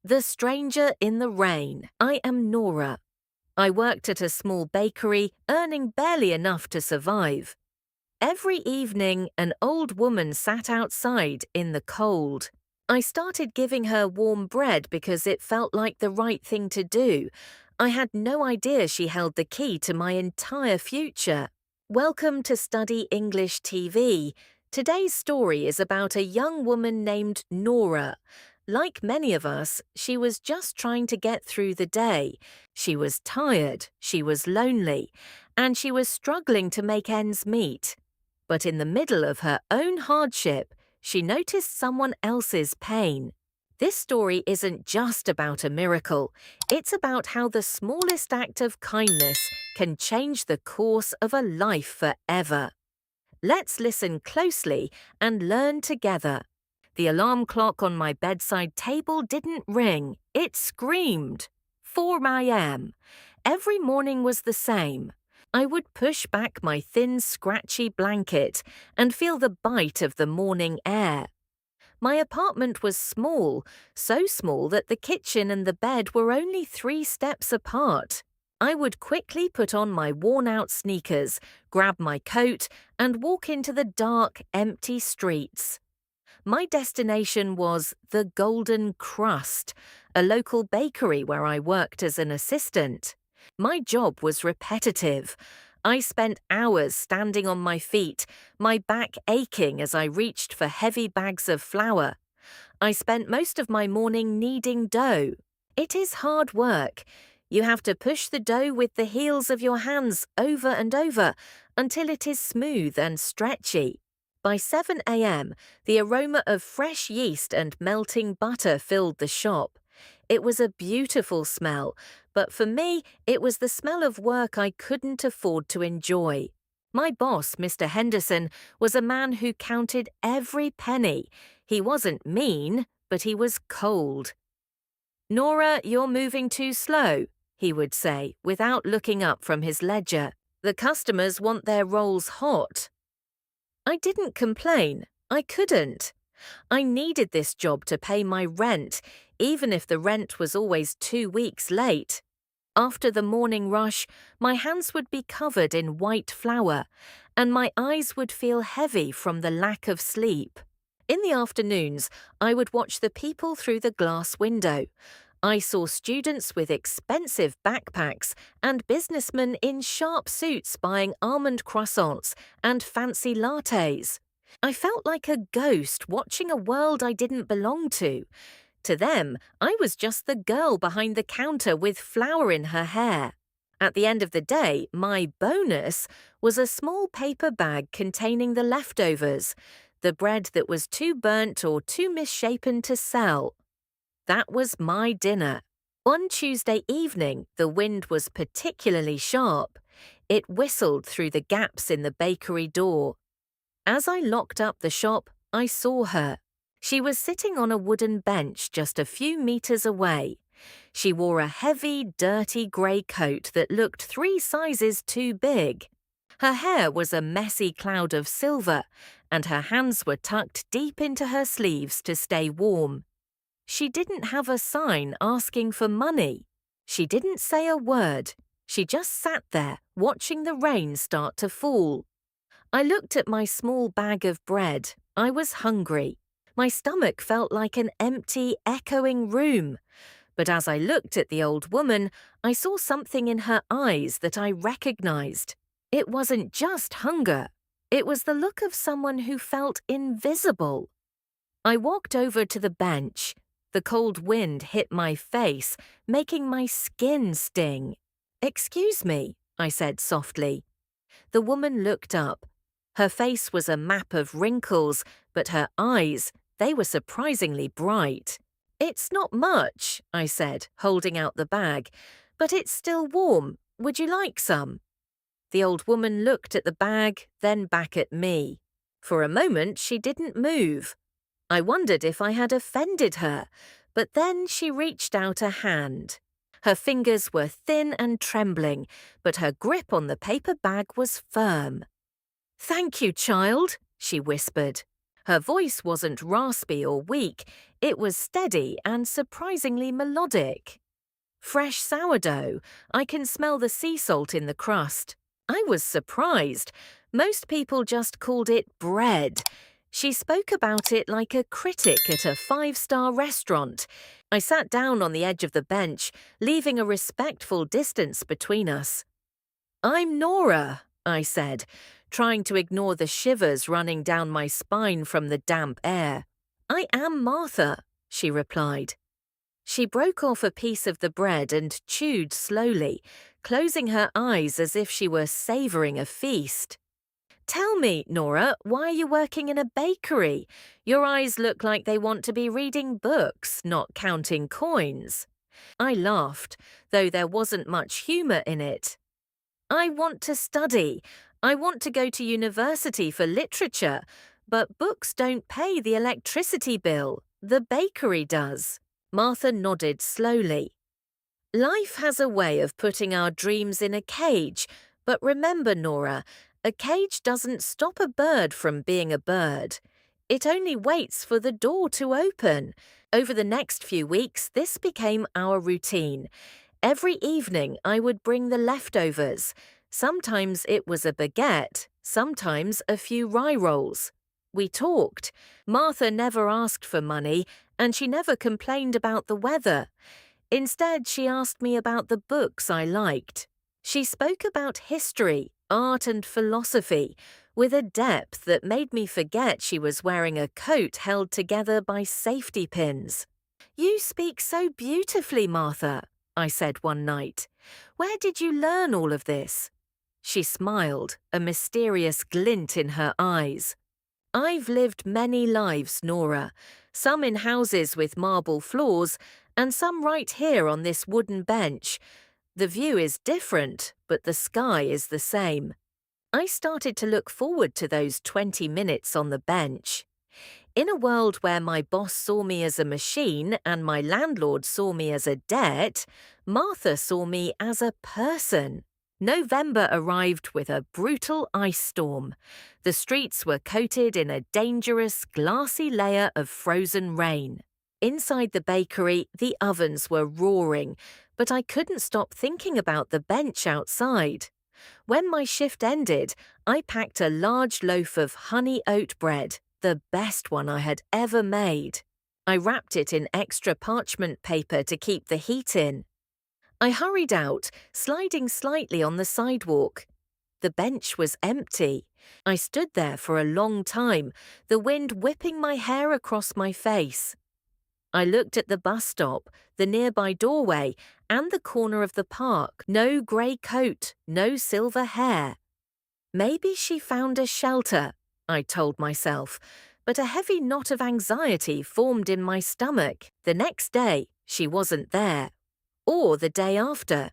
The Stranger in the Rain. I am Nora. I worked at a small bakery, earning barely enough to survive. Every evening, an old woman sat outside in the cold. I started giving her warm bread because it felt like the right thing to do. I had no idea she held the key to my entire future. Welcome to Study English TV. Today's story is about a young woman named Nora. Like many of us, she was just trying to get through the day. She was tired, she was lonely, and she was struggling to make ends meet. But in the middle of her own hardship, she noticed someone else's pain. This story isn't just about a miracle. It's about how the smallest act of kindness can change the course of a life forever. Let's listen closely and learn together. The alarm clock on my bedside table didn't ring. It screamed. 4 a.m. Every morning was the same. I would push back my thin, scratchy blanket and feel the bite of the morning air. My apartment was small, so small that the kitchen and the bed were only 3 steps apart. I would quickly put on my worn-out sneakers, grab my coat, and walk into the dark, empty streets. My destination was the Golden Crust, a local bakery where I worked as an assistant. My job was repetitive. I spent hours standing on my feet, my back aching as I reached for heavy bags of flour. I spent most of my morning kneading dough. It is hard work. You have to push the dough with the heels of your hands over and over until it is smooth and stretchy. By 7 a.m., the aroma of fresh yeast and melting butter filled the shop. It was a beautiful smell, but for me, it was the smell of work I couldn't afford to enjoy. My boss, Mr. Henderson, was a man who counted every penny. He wasn't mean, but he was cold. "Nora, you're moving too slow," he would say, without looking up from his ledger. "The customers want their rolls hot." I didn't complain. I couldn't. I needed this job to pay my rent, even if the rent was always 2 weeks late. After the morning rush, my hands would be covered in white flour, and my eyes would feel heavy from the lack of sleep. In the afternoons, I would watch the people through the glass window. I saw students with expensive backpacks and businessmen in sharp suits buying almond croissants and fancy lattes. I felt like a ghost watching a world I didn't belong to. To them, I was just the girl behind the counter with flour in her hair. At the end of the day, my bonus was a small paper bag containing the leftovers, the bread that was too burnt or too misshapen to sell. That was my dinner. One Tuesday evening, the wind was particularly sharp. It whistled through the gaps in the bakery door. As I locked up the shop, I saw her. She was sitting on a wooden bench just a few meters away. She wore a heavy, dirty grey coat that looked 3 sizes too big. Her hair was a messy cloud of silver, and her hands were tucked deep into her sleeves to stay warm. She didn't have a sign asking for money. She didn't say a word. She just sat there, watching the rain start to fall. I looked at my small bag of bread. I was hungry. My stomach felt like an empty, echoing room. But as I looked at the old woman, I saw something in her eyes that I recognized. It wasn't just hunger. It was the look of someone who felt invisible. I walked over to the bench. The cold wind hit my face, making my skin sting. "Excuse me," I said softly. The woman looked up. Her face was a map of wrinkles, but her eyes, they were surprisingly bright. "It's not much," I said, holding out the bag, "but it's still warm. Would you like some?" The old woman looked at the bag, then back at me. For a moment, she didn't move. I wondered if I had offended her, but then she reached out a hand. Her fingers were thin and trembling, but her grip on the paper bag was firm. "Thank you, child," she whispered. Her voice wasn't raspy or weak, It was steady and surprisingly melodic. Fresh sourdough. I can smell the sea salt in the crust. I was surprised. Most people just called it bread. She spoke about it like a critic at a five-star restaurant. I sat down on the edge of the bench, leaving a respectful distance between us. "I'm Nora," I said, trying to ignore the shivers running down my spine from the damp air. "I am Martha," she replied. She broke off a piece of the bread and chewed slowly, closing her eyes as if she were savoring a feast. "Tell me, Nora, why are you working in a bakery? Your eyes look like they want to be reading books, not counting coins." I laughed, though there wasn't much humor in it. "I want to study. I want to go to university for literature, but books don't pay the electricity bill. The bakery does." Martha nodded slowly. "Life has a way of putting our dreams in a cage, but remember, Nora, a cage doesn't stop a bird from being a bird. It only waits for the door to open." Over the next few weeks, this became our routine. Every evening, I would bring the leftovers. Sometimes it was a baguette, sometimes a few rye rolls. We talked. Martha never asked for money, and she never complained about the weather. Instead, she asked me about the books I liked. She spoke about history, art, and philosophy with a depth that made me forget she was wearing a coat held together by safety pins. "You speak so beautifully, Martha," I said one night. "Where did you learn all of this?" She smiled, a mysterious glint in her eyes. "I've lived many lives, Nora, some in houses with marble floors, and some right here on this wooden bench. The view is different, but the sky is the same." I started to look forward to those 20 minutes on the bench. In a world where my boss saw me as a machine and my landlord saw me as a debt, Martha saw me as a person. November arrived with a brutal ice storm. The streets were coated in a dangerous, glassy layer of frozen rain. Inside the bakery, the ovens were roaring, but I couldn't stop thinking about the bench outside. When my shift ended, I packed a large loaf of honey oat bread, the best one I had ever made. I wrapped it in extra parchment paper to keep the heat in. I hurried out, sliding slightly on the sidewalk. The bench was empty. I stood there for a long time, the wind whipping my hair across my face. I looked at the bus stop, the nearby doorway, and the corner of the park. No grey coat, no silver hair. Maybe she found a shelter, I told myself, but a heavy knot of anxiety formed in my stomach. The next day, she wasn't there. Or the day after.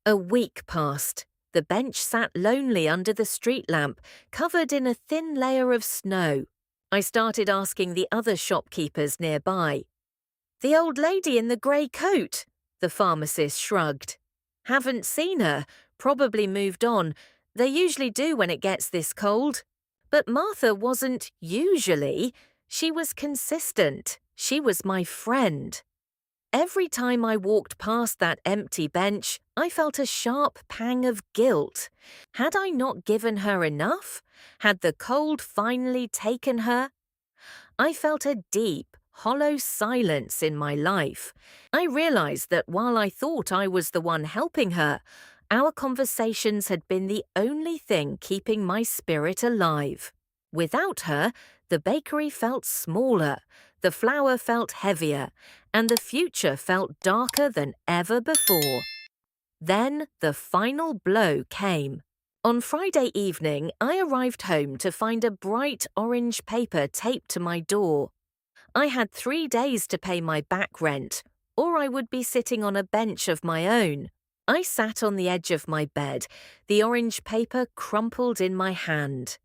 A week passed. The bench sat lonely under the street lamp, covered in a thin layer of snow. I started asking the other shopkeepers nearby. "The old lady in the grey coat," the pharmacist shrugged. "Haven't seen her, probably moved on. They usually do when it gets this cold." But Martha wasn't usually. She was consistent. She was my friend. Every time I walked past that empty bench, I felt a sharp pang of guilt. Had I not given her enough? Had the cold finally taken her? I felt a deep, hollow silence in my life. I realized that while I thought I was the one helping her, our conversations had been the only thing keeping my spirit alive. Without her, the bakery felt smaller, the flour felt heavier, and the future felt darker than ever before. Then the final blow came. On Friday evening, I arrived home to find a bright orange paper taped to my door. I had 3 days to pay my back rent, or I would be sitting on a bench of my own. I sat on the edge of my bed, the orange paper crumpled in my hand.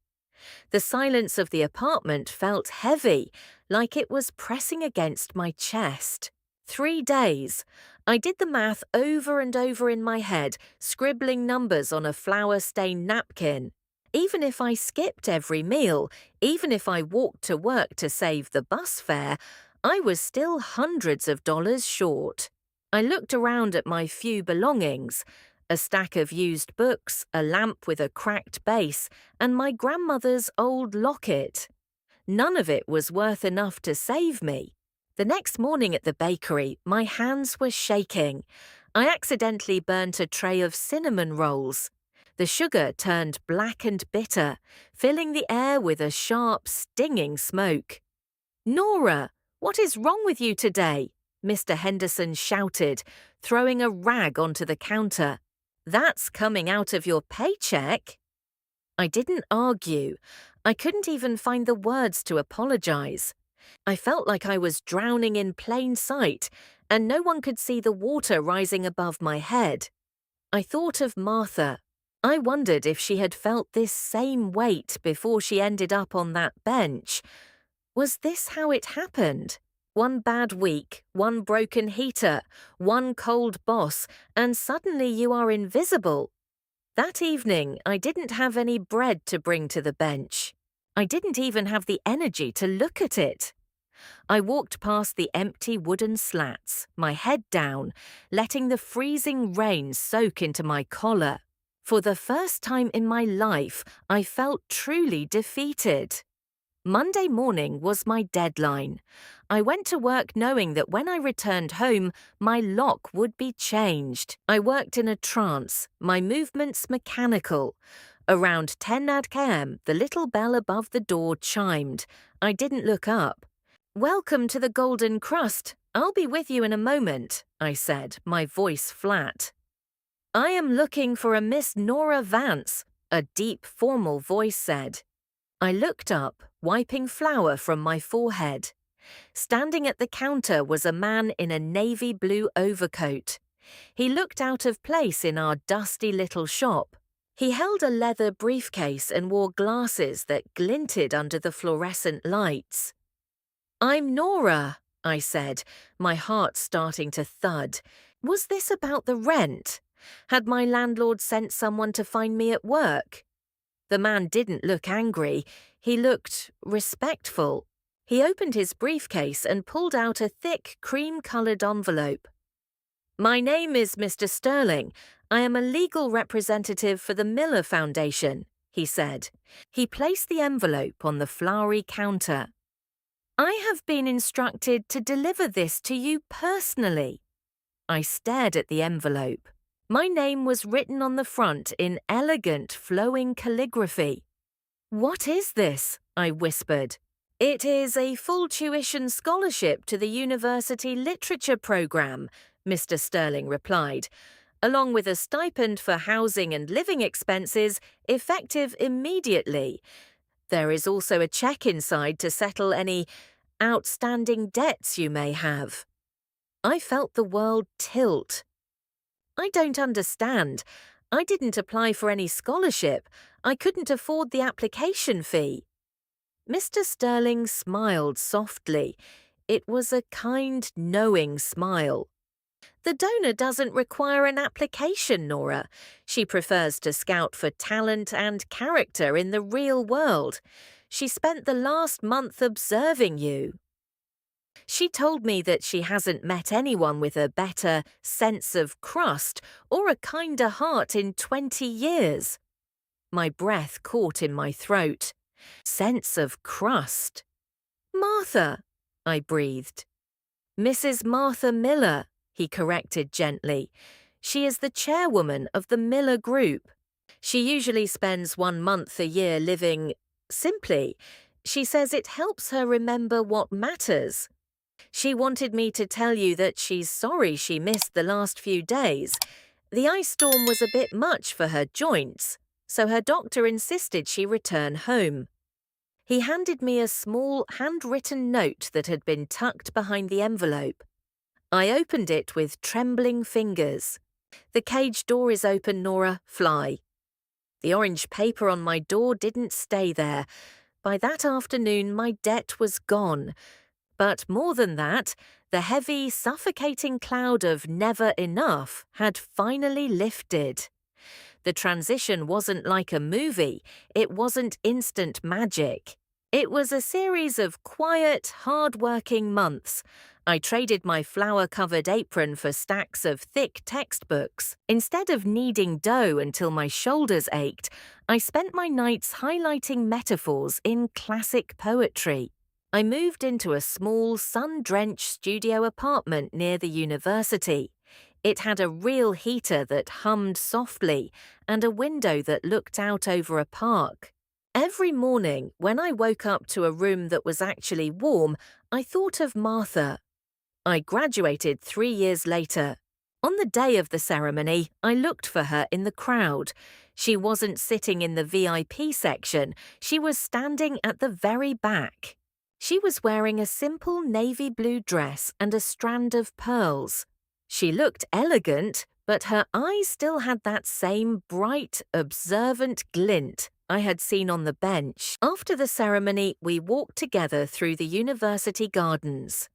The silence of the apartment felt heavy, like it was pressing against my chest. 3 days. I did the math over and over in my head, scribbling numbers on a flour-stained napkin. Even if I skipped every meal, even if I walked to work to save the bus fare, I was still hundreds of dollars short. I looked around at my few belongings, a stack of used books, a lamp with a cracked base, and my grandmother's old locket. None of it was worth enough to save me. The next morning at the bakery, my hands were shaking. I accidentally burnt a tray of cinnamon rolls. The sugar turned black and bitter, filling the air with a sharp, stinging smoke. "Nora, what is wrong with you today?" Mr. Henderson shouted, throwing a rag onto the counter. "That's coming out of your paycheck." I didn't argue. I couldn't even find the words to apologize. I felt like I was drowning in plain sight, and no one could see the water rising above my head. I thought of Martha. I wondered if she had felt this same weight before she ended up on that bench. Was this how it happened? One bad week, one broken heater, one cold boss, and suddenly you are invisible. That evening, I didn't have any bread to bring to the bench. I didn't even have the energy to look at it. I walked past the empty wooden slats, my head down, letting the freezing rain soak into my collar. For the first time in my life, I felt truly defeated. Monday morning was my deadline. I went to work knowing that when I returned home, my lock would be changed. I worked in a trance, my movements mechanical. Around 10 km, the little bell above the door chimed. I didn't look up. "Welcome to the Golden Crust. I'll be with you in a moment," I said, my voice flat. "I am looking for a Miss Nora Vance," a deep, formal voice said. I looked up, wiping flour from my forehead. Standing at the counter was a man in a navy blue overcoat. He looked out of place in our dusty little shop. He held a leather briefcase and wore glasses that glinted under the fluorescent lights. "I'm Nora," I said, my heart starting to thud. Was this about the rent? Had my landlord sent someone to find me at work? The man didn't look angry. He looked respectful. He opened his briefcase and pulled out a thick, cream-colored envelope. "My name is Mr. Sterling. I am a legal representative for the Miller Foundation," he said. He placed the envelope on the flowery counter. "I have been instructed to deliver this to you personally." I stared at the envelope. My name was written on the front in elegant, flowing calligraphy. "What is this?" I whispered. "It is a full tuition scholarship to the university literature program," Mr. Sterling replied, "along with a stipend for housing and living expenses, effective immediately. There is also a check inside to settle any outstanding debts you may have." I felt the world tilt. "I don't understand. I didn't apply for any scholarship. I couldn't afford the application fee." Mr. Sterling smiled softly. It was a kind, knowing smile. "The donor doesn't require an application, Nora. She prefers to scout for talent and character in the real world. She spent the last month observing you. She told me that she hasn't met anyone with a better sense of crust or a kinder heart in 20 years. My breath caught in my throat. Sense of crust. "Martha," I breathed. "Mrs. Martha Miller," he corrected gently. "She is the chairwoman of the Miller Group. She usually spends 1 month a year living simply. She says it helps her remember what matters. She wanted me to tell you that she's sorry she missed the last few days. The ice storm was a bit much for her joints, so her doctor insisted she return home." He handed me a small, handwritten note that had been tucked behind the envelope. I opened it with trembling fingers. "The cage door is open, Nora. Fly." The orange paper on my door didn't stay there. By that afternoon, my debt was gone. But more than that, the heavy, suffocating cloud of never enough had finally lifted. The transition wasn't like a movie. It wasn't instant magic. It was a series of quiet, hard-working months. I traded my flour-covered apron for stacks of thick textbooks. Instead of kneading dough until my shoulders ached, I spent my nights highlighting metaphors in classic poetry. I moved into a small, sun-drenched studio apartment near the university. It had a real heater that hummed softly and a window that looked out over a park. Every morning, when I woke up to a room that was actually warm, I thought of Martha. I graduated 3 years later. On the day of the ceremony, I looked for her in the crowd. She wasn't sitting in the VIP section, she was standing at the very back. She was wearing a simple navy blue dress and a strand of pearls. She looked elegant, but her eyes still had that same bright, observant glint I had seen on the bench. After the ceremony, we walked together through the university gardens.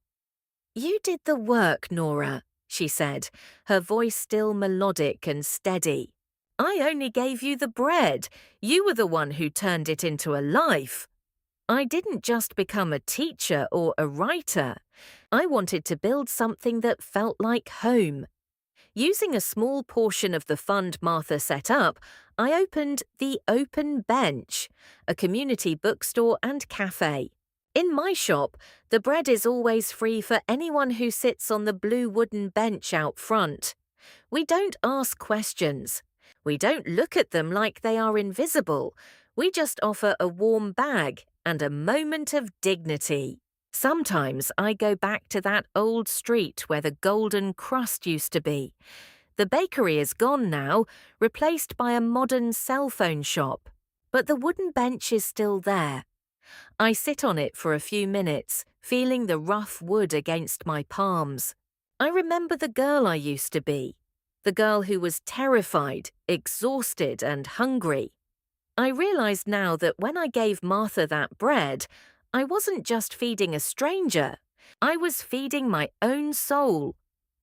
"You did the work, Nora," she said, her voice still melodic and steady. "I only gave you the bread. You were the one who turned it into a life." I didn't just become a teacher or a writer. I wanted to build something that felt like home. Using a small portion of the fund Martha set up, I opened the Open Bench, a community bookstore and cafe. In my shop, the bread is always free for anyone who sits on the blue wooden bench out front. We don't ask questions. We don't look at them like they are invisible. We just offer a warm bag and a moment of dignity. Sometimes I go back to that old street where the golden crust used to be. The bakery is gone now, replaced by a modern cell phone shop. But the wooden bench is still there. I sit on it for a few minutes, feeling the rough wood against my palms. I remember the girl I used to be, the girl who was terrified, exhausted, and hungry. I realized now that when I gave Martha that bread, I wasn't just feeding a stranger. I was feeding my own soul.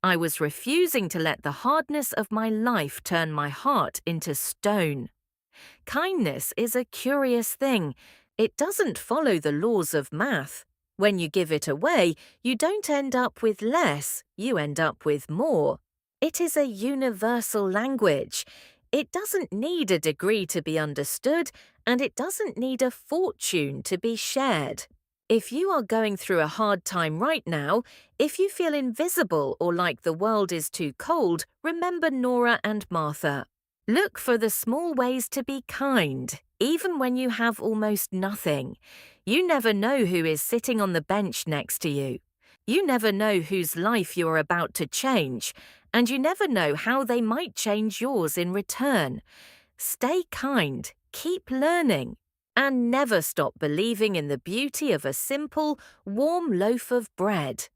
I was refusing to let the hardness of my life turn my heart into stone. Kindness is a curious thing. It doesn't follow the laws of math. When you give it away, you don't end up with less, you end up with more. It is a universal language. It doesn't need a degree to be understood, and it doesn't need a fortune to be shared. If you are going through a hard time right now, if you feel invisible or like the world is too cold, remember Nora and Martha. Look for the small ways to be kind, even when you have almost nothing. You never know who is sitting on the bench next to you. You never know whose life you are about to change, and you never know how they might change yours in return. Stay kind, keep learning, and never stop believing in the beauty of a simple, warm loaf of bread.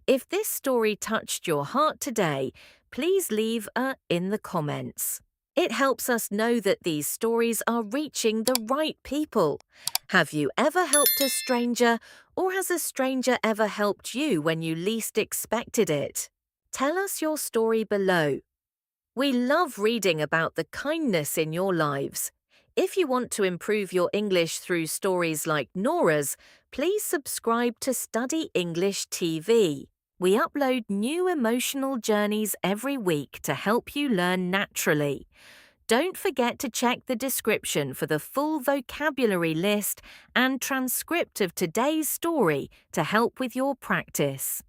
If this story touched your heart today, please leave a in the comments. It helps us know that these stories are reaching the right people. Have you ever helped a stranger, or has a stranger ever helped you when you least expected it? Tell us your story below. We love reading about the kindness in your lives. If you want to improve your English through stories like Nora's, please subscribe to Study English TV. We upload new emotional journeys every week to help you learn naturally. Don't forget to check the description for the full vocabulary list and transcript of today's story to help with your practice.